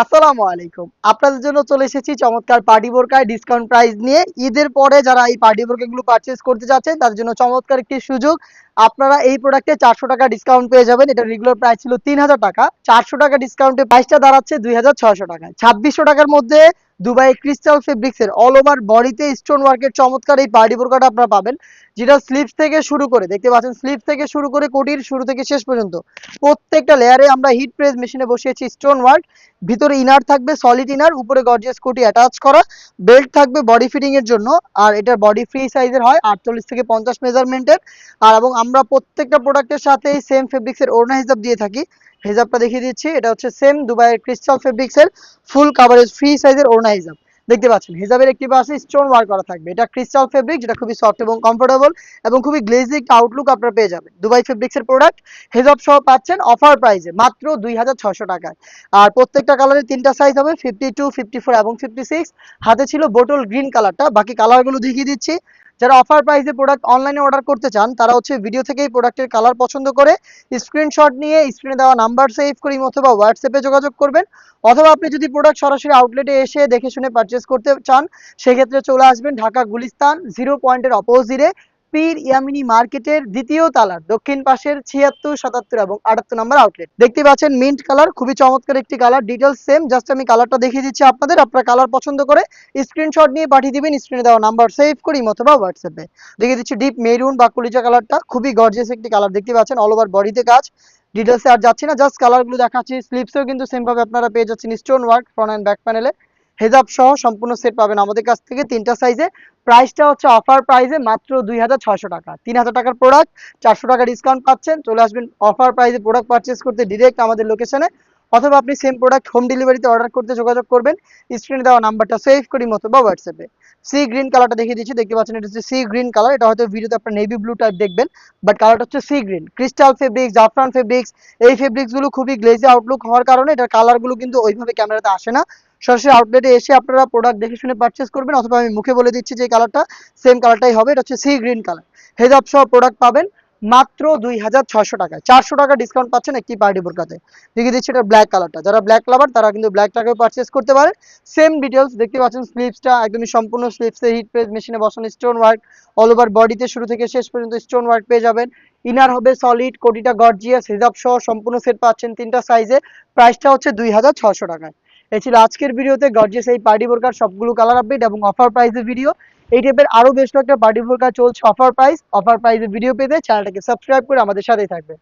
আসসালামু আলাইকুম। আপনাদের জন্য চলে এসেছি চমৎকার পার্টি বোরকায় ডিসকাউন্ট প্রাইস নিয়ে। ঈদের পরে যারা এই পার্টি বোরকাগুলো পারচেজ করতে যাচ্ছেন তাদের জন্য চমৎকার একটি সুযোগ। আপনারা এই প্রোডাক্টে ৳400 ডিসকাউন্ট পেয়ে যাবেন। এটার রেগুলার প্রাইস ছিল ৳৩,০০০। ৳400 ডিসকাউন্টে প্রাইসটা দাঁড়াচ্ছে ৳২,৬০০ টাকায়। ৳২,৬০০ মধ্যে দুবাই ক্রিস্টাল ফেব্রিক্সের অল ওভার বডিতে স্টোন ওয়ার্কের চমৎকার এই পার্টি বোরকাটা আপনারা পাবেন। যেটা স্লিভস থেকে শুরু করে দেখতে পাচ্ছেন স্লিভস থেকে শুরু করে কোটির শুরু থেকে শেষ পর্যন্ত প্রত্যেকটা লেয়ারে আমরা হিট প্রেস মেশিনে বসিয়েছি স্টোন ওয়ার্ক। ভিতরে ইনার থাকবে সলিড ইনার, উপরে গর্জিয়াস কোটি অ্যাটাচ করা, বেল্ট থাকবে বডি ফিটিং এর জন্য। আর এটার বডি ফ্রি সাইজের হয় 48 থেকে 50 মেজারমেন্টের। আর এবং আমরা প্রত্যেকটা প্রোডাক্টের সাথে সেম ফেব্রিক্স এর ওড়না হিজাব দিয়ে থাকি। হিজাবটা দেখিয়ে দিচ্ছি, এটা হচ্ছে সেম দুবাইয়ের ক্রিস্টাল ফেব্রিক্স এর ফুল কাভারেজ ফ্রি সাইজের ওড়না হিজাব। দেখতে পাচ্ছেন হিজাবের একটি পাশে স্টোন ওয়ার্ক করা থাকবে। এটা ক্রিস্টাল ফেব্রিক, যেটা খুবই সফট এবং কমফোর্টেবল এবং খুবই গ্লেজি একটা আউটলুক আপনারা পেয়ে যাবেন। দুবাই ফেব্রিক্স এর প্রোডাক্ট হিজাব সহ পাচ্ছেন অফার প্রাইসে মাত্র ২,৬০০ টাকায়। আর প্রত্যেকটা কালারের তিনটা সাইজ হবে 52, 54 এবং 56। হাতে ছিল বোটল গ্রিন কালারটা, বাকি কালারগুলো দেখিয়ে দিচ্ছি। যারা অফার প্রাইসে প্রোডাক্ট অনলাইনে অর্ডার করতে চান তারা হচ্ছে ভিডিও থেকেই প্রোডাক্টের কালার পছন্দ করে স্ক্রিনশট নিয়ে স্ক্রিনে দেওয়া নাম্বার সেভ করে অথবা হোয়াটসঅ্যাপে যোগাযোগ করবেন। অথবা আপনি যদি প্রোডাক্ট সরাসরি আউটলেটে এসে দেখে শুনে পারচেস করতে চান সেক্ষেত্রে চলে আসবেন ঢাকা গুলিস্তান 0 পয়েন্টের অপোজিটে পীর ইয়ামিনী মার্কেটের দ্বিতীয় তালার দক্ষিণ পাশের ৭৬, ৭৭ এবং ৭৮ নম্বর আউটলেট। দেখতে পাচ্ছেন মিন্ট কালার, খুবই চমৎকার একটি কালার। ডিটেলস সেম, জাস্ট আমি কালারটা দেখিয়ে দিচ্ছি আপনাদের। আপনারা কালার পছন্দ করে স্ক্রিনশট নিয়ে পাঠিয়ে দিবেন স্ক্রিনে দেওয়া নাম্বার সেভ করি অথবা হোয়াটসঅ্যাপে। দেখিয়ে দিচ্ছি ডিপ মেরুন বা কলিজা কালারটা, খুবই গর্জিয়াস একটি কালার। দেখতে পাচ্ছেন অল ওভার বডিতে কাজ। ডিটেলসে আর যাচ্ছি না, জাস্ট কালারগুলো দেখাচ্ছি। স্লিপসেও কিন্তু সেম ভাবে আপনারা পেয়ে যাচ্ছেন stone work front and back প্যানেলে। হেজাব সহ সম্পূর্ণ সেট পাবেন আমাদের কাছ থেকে তিনটা সাইজে। প্রাইসটা হচ্ছে অফার প্রাইসে মাত্র ২,৬০০ টাকা। ৩,০০০ টাকার প্রোডাক্ট ৪০০ টাকা ডিসকাউন্ট পাচ্ছেন। চলে আসবেন অফার প্রাইসে প্রোডাক্ট পারচেস করতে ডিরেক্ট আমাদের লোকেশনে। অথবা আপনি সেম প্রোডাক্ট হোম ডেলিভারিতে অর্ডার করতে যোগাযোগ করবেন স্ক্রিনে দেওয়া নাম্বারটা সেভ করি অথবা হোয়াটসঅ্যাপে। সি গ্রিন কালারটা দেখিয়ে দিচ্ছি, দেখতে পাচ্ছেন এটা হচ্ছে সি গ্রিন কালার। এটা হয়তো ভিডিওতে আপনার নেভি ব্লু টাইপ দেখবেন, বাট কালারটা হচ্ছে সি গ্রিন। ক্রিস্টাল ফেব্রিক্স, জাফরান ফেব্রিক্স, এই ফেব্রিক্সগুলো খুবই গ্লেজি আউটলুক হওয়ার কারণে এটার কালারগুলো কিন্তু ওইভাবে ক্যামেরাতে আসে না। সরাসরি আউটলেটে এসে আপনারা প্রোডাক্ট দেখে শুনে পারচেস করবেন, অথবা আমি মুখে বলে দিচ্ছি যে কালারটা সেম কালারটাই হবে। এটা হচ্ছে সি গ্রিন কালার। হেজাব সহ প্রোডাক্ট পাবেন মাত্র ২,৬০০ টাকায়। ৪০০ টাকা ডিসকাউন্ট পাচ্ছেন একটি পার্টি বোরকাতে। দেখিয়ে দিচ্ছি এটা ব্ল্যাক কালারটা। যারা ব্ল্যাক লাভার তারা কিন্তু ব্ল্যাকটাকেও পারচেস করতে পারেন। সেম ডিটেলস দেখতে পাচ্ছেন, স্লিভসটা একদমই সম্পূর্ণ স্লিভসে হিট প্রেস মেশিনে বসানো স্টোন ওয়ার্ক। অল ওভার বডিতে শুরু থেকে শেষ পর্যন্ত স্টোন ওয়ার্ক পেয়ে যাবেন। ইনার হবে সলিড, কোটিটা গর্জিয়াস, হিজাব সহ সম্পূর্ণ সেট পাচ্ছেন তিনটা সাইজে। প্রাইসটা হচ্ছে ২,৬০০ টাকায়। এই ছিল আজকের ভিডিওতে গর্জিয়াস এই পার্টি বোরকার সবগুলো কালার আপডেট এবং অফার প্রাইসের ভিডিও। এই টাইপের আরো বেশ কয়েকটা পার্টি বোরকা চলছে অফার প্রাইসে ভিডিও পেতে চ্যানেলটাকে সাবস্ক্রাইব করে আমাদের সাথেই থাকবে।